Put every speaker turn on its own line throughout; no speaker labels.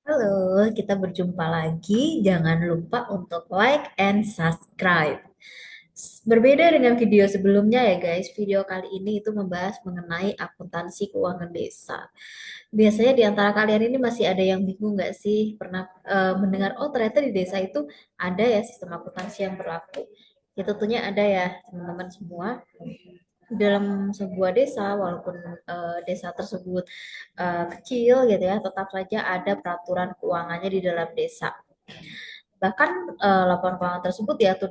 Halo, kita berjumpa lagi. Jangan lupa untuk like and subscribe. Berbeda dengan video sebelumnya ya guys, video kali ini itu membahas mengenai akuntansi keuangan desa. Biasanya di antara kalian ini masih ada yang bingung nggak sih? Pernah mendengar, oh ternyata di desa itu ada ya sistem akuntansi yang berlaku. Ya tentunya ada ya teman-teman semua dalam sebuah desa, walaupun desa tersebut kecil gitu ya, tetap saja ada peraturan keuangannya di dalam desa. Bahkan laporan keuangan tersebut diatur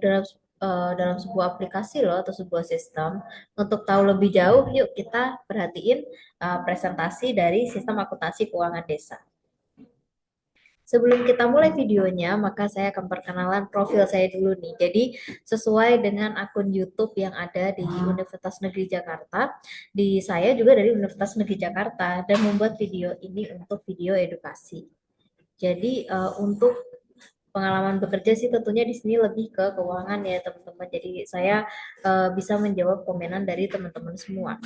dalam sebuah aplikasi loh atau sebuah sistem. Untuk tahu lebih jauh, yuk kita perhatiin presentasi dari sistem akuntansi keuangan desa. Sebelum kita mulai videonya, maka saya akan perkenalan profil saya dulu nih. Jadi, sesuai dengan akun YouTube yang ada di Universitas Negeri Jakarta, di saya juga dari Universitas Negeri Jakarta dan membuat video ini untuk video edukasi. Jadi, untuk pengalaman bekerja sih tentunya di sini lebih ke keuangan ya teman-teman. Jadi, saya bisa menjawab komenan dari teman-teman semua.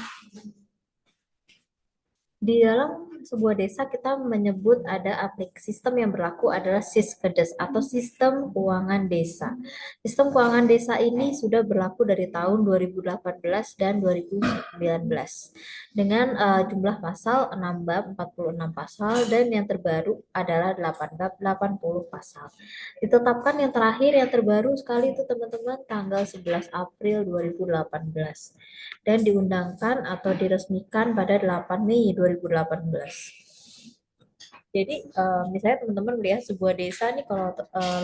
Di dalam sebuah desa kita menyebut ada sistem yang berlaku adalah Siskedes atau sistem keuangan desa. Sistem keuangan desa ini sudah berlaku dari tahun 2018 dan 2019 dengan jumlah pasal 6 bab 46 pasal dan yang terbaru adalah 8 bab 80 pasal. Ditetapkan yang terakhir yang terbaru sekali itu teman-teman tanggal 11 April 2018 dan diundangkan atau diresmikan pada 8 Mei 2018. Jadi misalnya teman-teman melihat sebuah desa nih kalau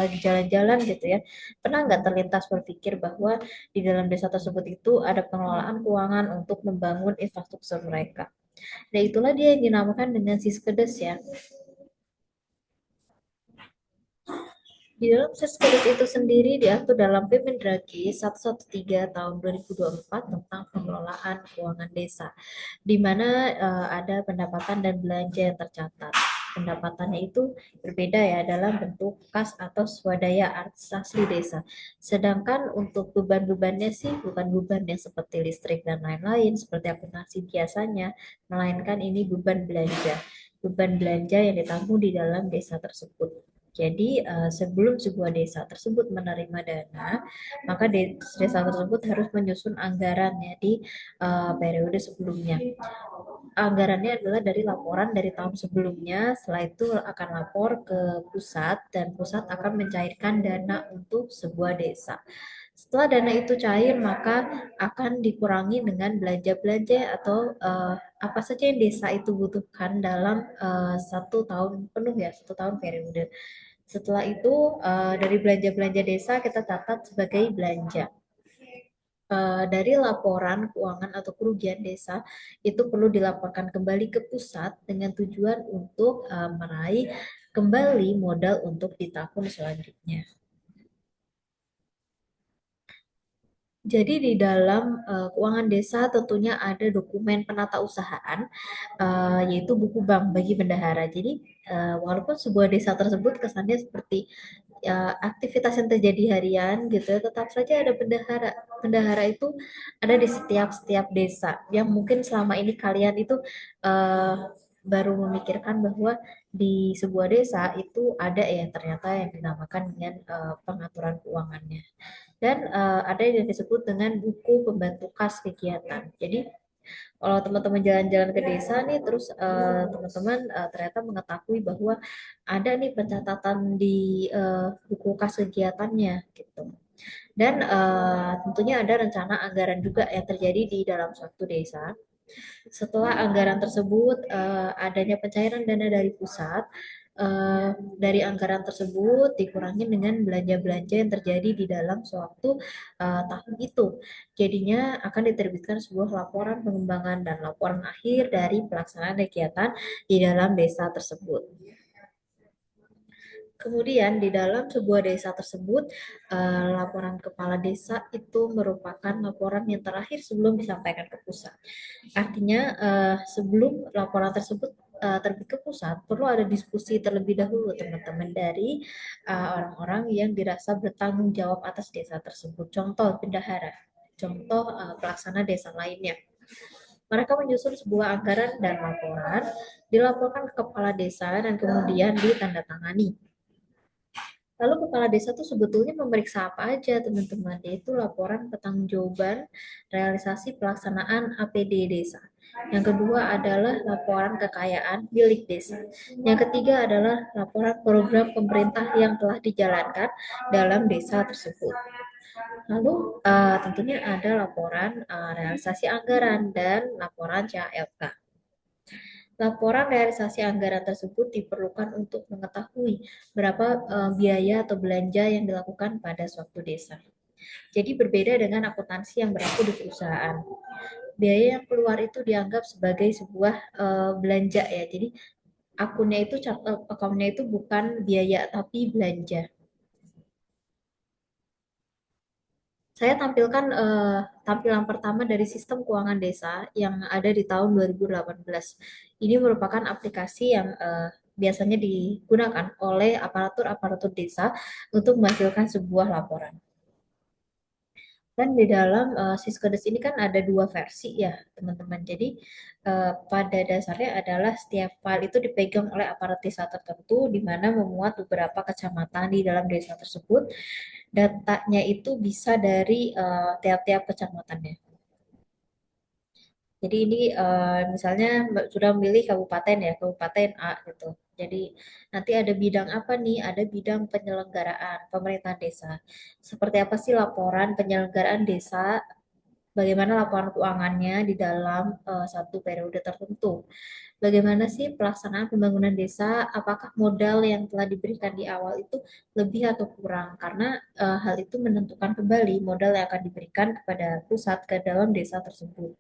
lagi jalan-jalan gitu ya, pernah nggak terlintas berpikir bahwa di dalam desa tersebut itu ada pengelolaan keuangan untuk membangun infrastruktur mereka. Dan itulah dia yang dinamakan dengan Siskedes ya. Di dalam Seskedis itu sendiri diatur dalam Permendagri 113 tahun 2024 tentang pengelolaan keuangan desa, di mana ada pendapatan dan belanja yang tercatat. Pendapatannya itu berbeda ya dalam bentuk kas atau swadaya asli desa. Sedangkan untuk beban-bebannya sih bukan beban yang seperti listrik dan lain-lain seperti akuntansi biasanya, melainkan ini beban belanja. Beban belanja yang ditanggung di dalam desa tersebut. Jadi sebelum sebuah desa tersebut menerima dana, maka desa tersebut harus menyusun anggarannya di periode sebelumnya. Anggarannya adalah dari laporan dari tahun sebelumnya, setelah itu akan lapor ke pusat dan pusat akan mencairkan dana untuk sebuah desa. Setelah dana itu cair, maka akan dikurangi dengan belanja-belanja atau apa saja yang desa itu butuhkan dalam 1 tahun penuh ya, 1 tahun periode. Setelah itu dari belanja-belanja desa kita catat sebagai belanja. Dari laporan keuangan atau kerugian desa itu perlu dilaporkan kembali ke pusat dengan tujuan untuk meraih kembali modal untuk di tahun selanjutnya. Jadi di dalam keuangan desa tentunya ada dokumen penatausahaan, yaitu buku bank bagi bendahara. Jadi walaupun sebuah desa tersebut kesannya seperti aktivitas yang terjadi harian gitu ya, tetap saja ada bendahara. Bendahara itu ada di setiap desa. Yang mungkin selama ini kalian itu uh, baru memikirkan bahwa di sebuah desa itu ada ya ternyata yang dinamakan dengan pengaturan keuangannya. Dan ada yang disebut dengan buku pembantu kas kegiatan. Jadi kalau teman-teman jalan-jalan ke desa nih, terus teman-teman ternyata mengetahui bahwa ada nih pencatatan di buku kas kegiatannya gitu. Dan tentunya ada rencana anggaran juga yang terjadi di dalam suatu desa. Setelah anggaran tersebut adanya pencairan dana dari pusat, dari anggaran tersebut dikurangi dengan belanja-belanja yang terjadi di dalam suatu tahun itu. Jadinya akan diterbitkan sebuah laporan pengembangan dan laporan akhir dari pelaksanaan kegiatan di dalam desa tersebut. Kemudian di dalam sebuah desa tersebut, laporan kepala desa itu merupakan laporan yang terakhir sebelum disampaikan ke pusat. Artinya sebelum laporan tersebut terbit ke pusat, perlu ada diskusi terlebih dahulu teman-teman dari orang-orang yang dirasa bertanggung jawab atas desa tersebut. Contoh bendahara, contoh pelaksana desa lainnya. Mereka menyusun sebuah anggaran dan laporan dilaporkan ke kepala desa dan kemudian ditandatangani. Lalu kepala desa tuh sebetulnya memeriksa apa aja, teman-teman? Yaitu laporan pertanggungjawaban realisasi pelaksanaan APD desa. Yang kedua adalah laporan kekayaan milik desa. Yang ketiga adalah laporan program pemerintah yang telah dijalankan dalam desa tersebut. Lalu tentunya ada laporan realisasi anggaran dan laporan CALK. Laporan realisasi anggaran tersebut diperlukan untuk mengetahui berapa biaya atau belanja yang dilakukan pada suatu desa. Jadi berbeda dengan akuntansi yang berlaku di perusahaan. Biaya yang keluar itu dianggap sebagai sebuah belanja ya. Jadi akunnya itu bukan biaya tapi belanja. Saya tampilkan tampilan pertama dari sistem keuangan desa yang ada di tahun 2018. Ini merupakan aplikasi yang biasanya digunakan oleh aparatur-aparatur desa untuk menghasilkan sebuah laporan. Dan di dalam Syscodes ini kan ada dua versi ya, teman-teman. Jadi pada dasarnya adalah setiap file itu dipegang oleh aparat desa tertentu di mana memuat beberapa kecamatan di dalam desa tersebut. Datanya itu bisa dari tiap-tiap kecamatannya. Jadi ini misalnya sudah memilih kabupaten ya, kabupaten A gitu. Jadi nanti ada bidang apa nih? Ada bidang penyelenggaraan pemerintahan desa. Seperti apa sih laporan penyelenggaraan desa? Bagaimana laporan keuangannya di dalam satu periode tertentu? Bagaimana sih pelaksanaan pembangunan desa? Apakah modal yang telah diberikan di awal itu lebih atau kurang? Karena hal itu menentukan kembali modal yang akan diberikan kepada pusat ke dalam desa tersebut.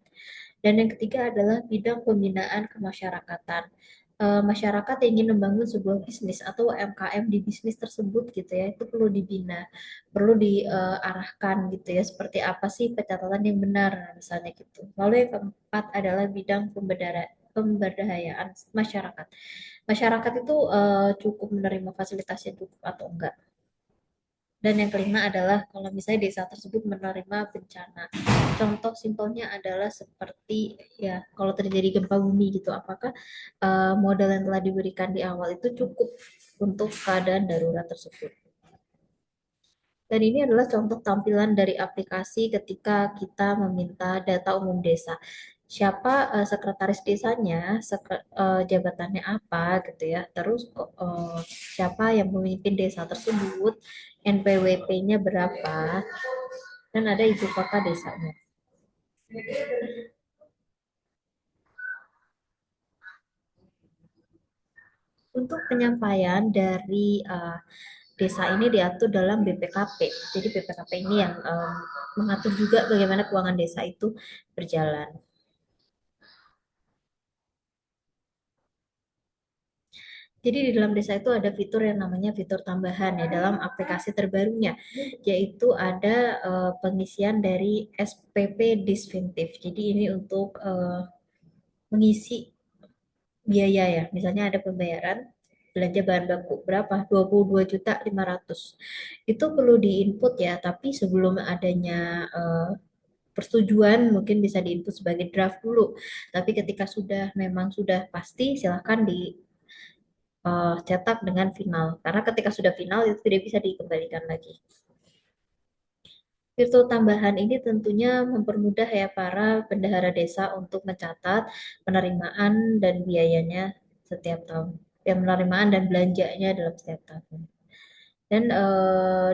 Dan yang ketiga adalah bidang pembinaan kemasyarakatan. Masyarakat yang ingin membangun sebuah bisnis atau UMKM di bisnis tersebut gitu ya, itu perlu dibina, perlu diarahkan gitu ya, seperti apa sih pencatatan yang benar misalnya gitu. Lalu yang keempat adalah bidang pemberdayaan masyarakat. Masyarakat itu cukup menerima fasilitas yang cukup atau enggak. Dan yang kelima adalah kalau misalnya desa tersebut menerima bencana. Contoh simpelnya adalah seperti ya kalau terjadi gempa bumi gitu, apakah modal yang telah diberikan di awal itu cukup untuk keadaan darurat tersebut. Dan ini adalah contoh tampilan dari aplikasi ketika kita meminta data umum desa. Siapa sekretaris desanya, jabatannya apa gitu ya. Terus siapa yang memimpin desa tersebut, NPWP-nya berapa, dan ada ibu kota desanya. Untuk penyampaian dari desa ini diatur dalam BPKP. Jadi BPKP ini yang mengatur juga bagaimana keuangan desa itu berjalan. Jadi di dalam desa itu ada fitur yang namanya fitur tambahan ya dalam aplikasi terbarunya, yaitu ada pengisian dari SPP Disfintif. Jadi ini untuk mengisi biaya ya. Misalnya ada pembayaran belanja bahan baku berapa? 22.500.000. Itu perlu diinput ya, tapi sebelum adanya persetujuan mungkin bisa diinput sebagai draft dulu. Tapi ketika memang sudah pasti silahkan cetak dengan final. Karena ketika sudah final itu tidak bisa dikembalikan lagi. Fitur tambahan ini tentunya mempermudah ya para bendahara desa untuk mencatat penerimaan dan biayanya setiap tahun. Ya, penerimaan dan belanjanya dalam setiap tahun. Dan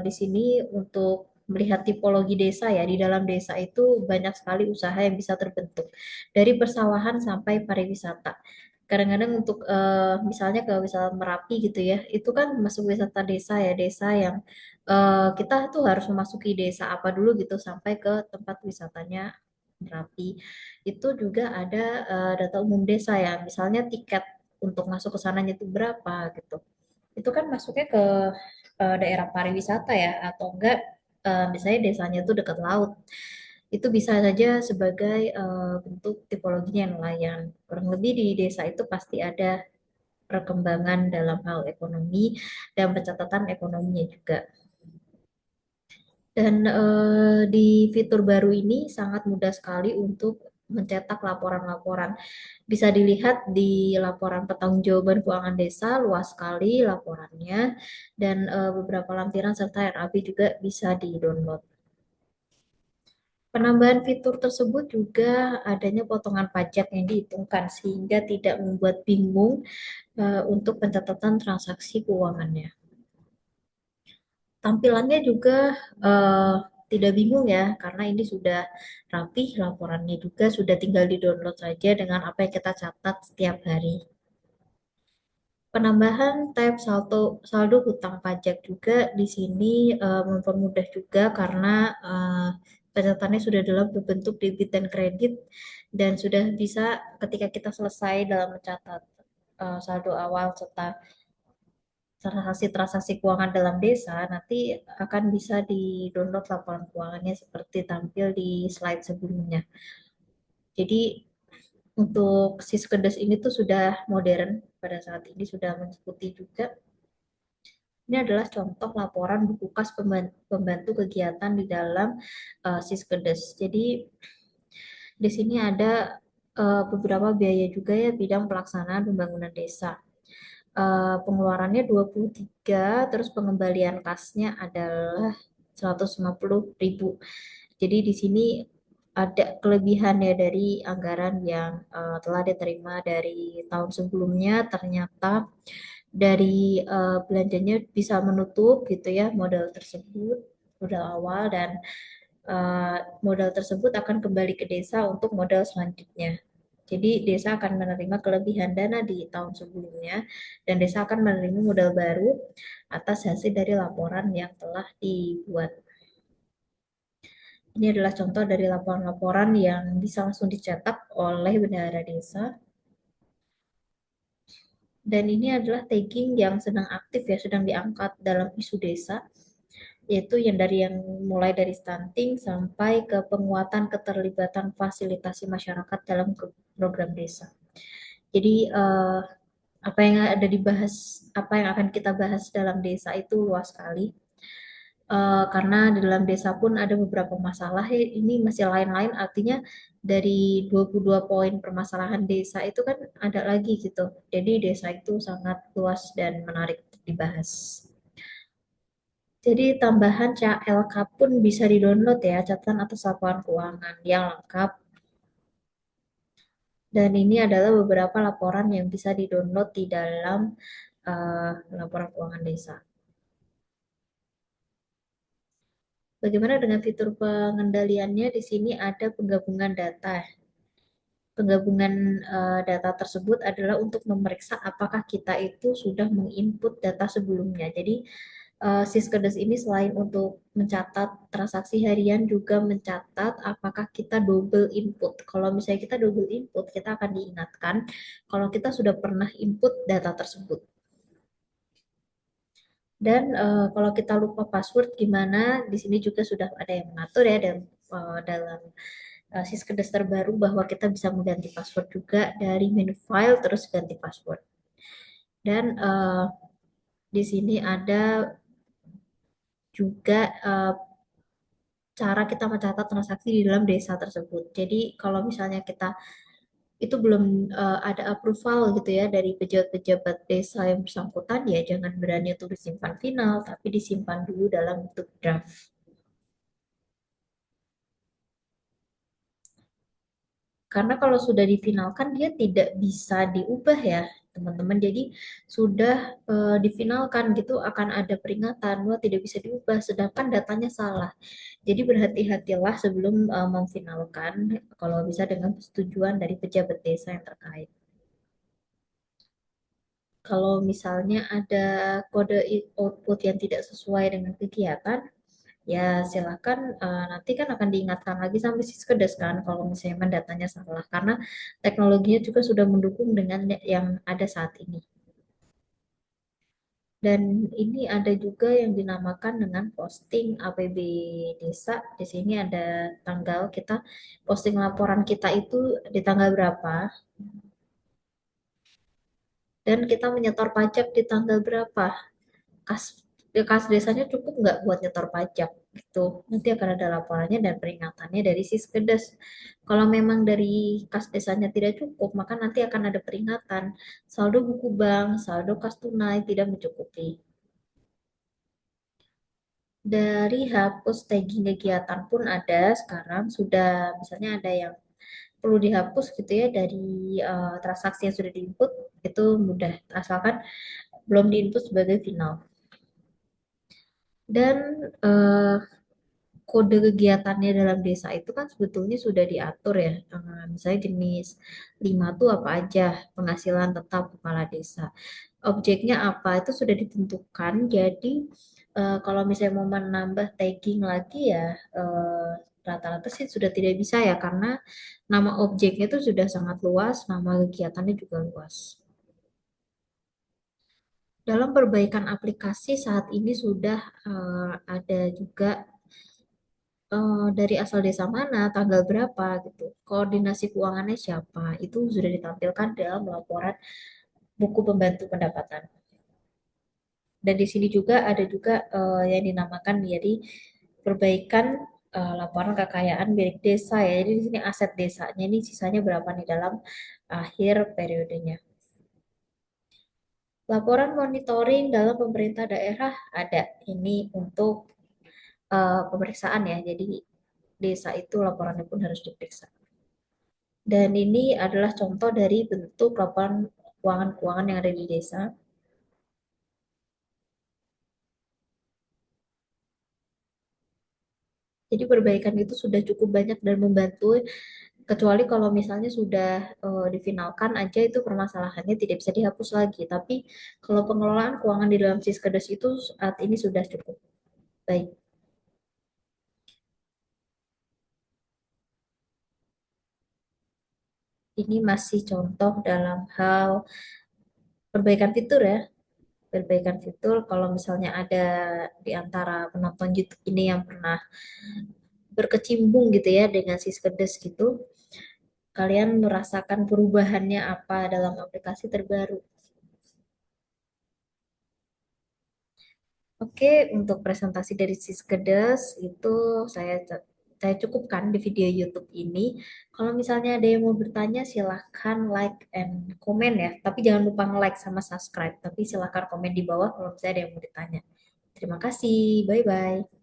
di sini untuk melihat tipologi desa ya, di dalam desa itu banyak sekali usaha yang bisa terbentuk. Dari persawahan sampai pariwisata. Kadang-kadang untuk misalnya ke wisata Merapi gitu ya, itu kan masuk wisata desa ya, desa yang kita tuh harus memasuki desa apa dulu gitu sampai ke tempat wisatanya Merapi. Itu juga ada data umum desa ya, misalnya tiket untuk masuk ke sananya itu berapa gitu. Itu kan masuknya ke daerah pariwisata ya, atau enggak misalnya desanya itu dekat laut. Itu bisa saja sebagai bentuk tipologinya nelayan. Kurang lebih di desa itu pasti ada perkembangan dalam hal ekonomi dan pencatatan ekonominya juga. Dan di fitur baru ini sangat mudah sekali untuk mencetak laporan-laporan. Bisa dilihat di laporan pertanggungjawaban keuangan desa, luas sekali laporannya, dan beberapa lampiran serta RAP juga bisa di-download. Penambahan fitur tersebut juga adanya potongan pajak yang dihitungkan sehingga tidak membuat bingung untuk pencatatan transaksi keuangannya. Tampilannya juga eh, tidak bingung ya, karena ini sudah rapih laporannya juga sudah tinggal di-download saja dengan apa yang kita catat setiap hari. Penambahan tab saldo hutang pajak juga di sini mempermudah juga karena pencatatannya sudah dalam bentuk debit dan kredit dan sudah bisa ketika kita selesai dalam mencatat saldo awal serta transaksi-transaksi keuangan dalam desa, nanti akan bisa di-download laporan keuangannya seperti tampil di slide sebelumnya. Jadi untuk Siskedes ini tuh sudah modern pada saat ini sudah mengikuti juga. Ini adalah contoh laporan buku kas pembantu kegiatan di dalam Siskedes. Jadi di sini ada beberapa biaya juga ya bidang pelaksanaan pembangunan desa. Pengeluarannya 23, terus pengembalian kasnya adalah 150.000. Jadi di sini ada kelebihan ya dari anggaran yang telah diterima dari tahun sebelumnya, ternyata dari belanjanya bisa menutup gitu ya modal tersebut, modal awal, dan modal tersebut akan kembali ke desa untuk modal selanjutnya. Jadi desa akan menerima kelebihan dana di tahun sebelumnya dan desa akan menerima modal baru atas hasil dari laporan yang telah dibuat. Ini adalah contoh dari laporan-laporan yang bisa langsung dicetak oleh bendahara desa. Dan ini adalah tagging yang sedang aktif ya, sedang diangkat dalam isu desa, yaitu yang mulai dari stunting sampai ke penguatan keterlibatan fasilitasi masyarakat dalam program desa. Jadi apa yang ada dibahas, apa yang akan kita bahas dalam desa itu luas sekali. Karena di dalam desa pun ada beberapa masalah ya, ini masih lain-lain, artinya dari 22 poin permasalahan desa itu kan ada lagi gitu. Jadi desa itu sangat luas dan menarik untuk dibahas. Jadi tambahan CLK pun bisa di-download ya, catatan atas laporan keuangan yang lengkap. Dan ini adalah beberapa laporan yang bisa di-download di dalam laporan keuangan desa. Bagaimana dengan fitur pengendaliannya? Di sini ada penggabungan data. Penggabungan data tersebut adalah untuk memeriksa apakah kita itu sudah menginput data sebelumnya. Jadi Siskedes ini selain untuk mencatat transaksi harian juga mencatat apakah kita double input. Kalau misalnya kita double input, kita akan diingatkan kalau kita sudah pernah input data tersebut. Dan kalau kita lupa password gimana, di sini juga sudah ada yang mengatur ya dalam Siskedes terbaru bahwa kita bisa mengganti password juga dari menu file terus ganti password. Dan di sini ada juga cara kita mencatat transaksi di dalam desa tersebut. Jadi kalau misalnya kita itu belum ada approval gitu ya dari pejabat-pejabat desa yang bersangkutan, ya jangan berani untuk disimpan final, tapi disimpan dulu dalam bentuk draft. Karena kalau sudah difinalkan dia tidak bisa diubah ya, teman-teman. Jadi sudah difinalkan gitu akan ada peringatan bahwa tidak bisa diubah sedangkan datanya salah. Jadi berhati-hatilah sebelum memfinalkan kalau bisa dengan persetujuan dari pejabat desa yang terkait. Kalau misalnya ada kode output yang tidak sesuai dengan kegiatan, ya silakan nanti kan akan diingatkan lagi sampai Siskedes kan kalau misalnya datanya salah karena teknologinya juga sudah mendukung dengan yang ada saat ini. Dan ini ada juga yang dinamakan dengan posting APB desa. Di sini ada tanggal kita posting laporan kita itu di tanggal berapa dan kita menyetor pajak di tanggal berapa. Kas kas desanya cukup nggak buat nyetor pajak? gitu. Nanti akan ada laporannya dan peringatannya dari Siskedes. Kalau memang dari kas desanya tidak cukup, maka nanti akan ada peringatan. Saldo buku bank, saldo kas tunai tidak mencukupi. Dari hapus tagging kegiatan pun ada sekarang sudah misalnya ada yang perlu dihapus gitu ya dari transaksi yang sudah diinput itu mudah asalkan belum diinput sebagai final. Dan eh, kode kegiatannya dalam desa itu kan sebetulnya sudah diatur ya. Misalnya jenis 5 tuh apa aja, penghasilan tetap kepala desa. Objeknya apa itu sudah ditentukan. Jadi kalau misalnya mau menambah tagging lagi ya eh, rata-rata sih sudah tidak bisa ya karena nama objeknya itu sudah sangat luas, nama kegiatannya juga luas. Dalam perbaikan aplikasi saat ini sudah ada juga dari asal desa mana, tanggal berapa gitu. Koordinasi keuangannya siapa, itu sudah ditampilkan dalam laporan buku pembantu pendapatan. Dan di sini juga ada juga yang dinamakan jadi perbaikan laporan kekayaan milik desa ya. Jadi di sini aset desanya ini sisanya berapa nih dalam akhir periodenya. Laporan monitoring dalam pemerintah daerah ada. Ini untuk pemeriksaan ya. Jadi desa itu laporannya pun harus diperiksa. Dan ini adalah contoh dari bentuk laporan keuangan-keuangan yang ada di desa. Jadi perbaikan itu sudah cukup banyak dan membantu, kecuali kalau misalnya sudah difinalkan aja itu permasalahannya tidak bisa dihapus lagi. Tapi kalau pengelolaan keuangan di dalam Siskedes itu saat ini sudah cukup baik. Ini masih contoh dalam hal perbaikan fitur ya. Perbaikan fitur kalau misalnya ada di antara penonton YouTube ini yang pernah berkecimpung gitu ya dengan Siskedes gitu, kalian merasakan perubahannya apa dalam aplikasi terbaru. Oke, untuk presentasi dari Siskedes itu saya saya cukupkan di video YouTube ini. Kalau misalnya ada yang mau bertanya, silahkan like and comment ya. Tapi jangan lupa nge-like sama subscribe. Tapi silahkan komen di bawah kalau misalnya ada yang mau ditanya. Terima kasih. Bye-bye.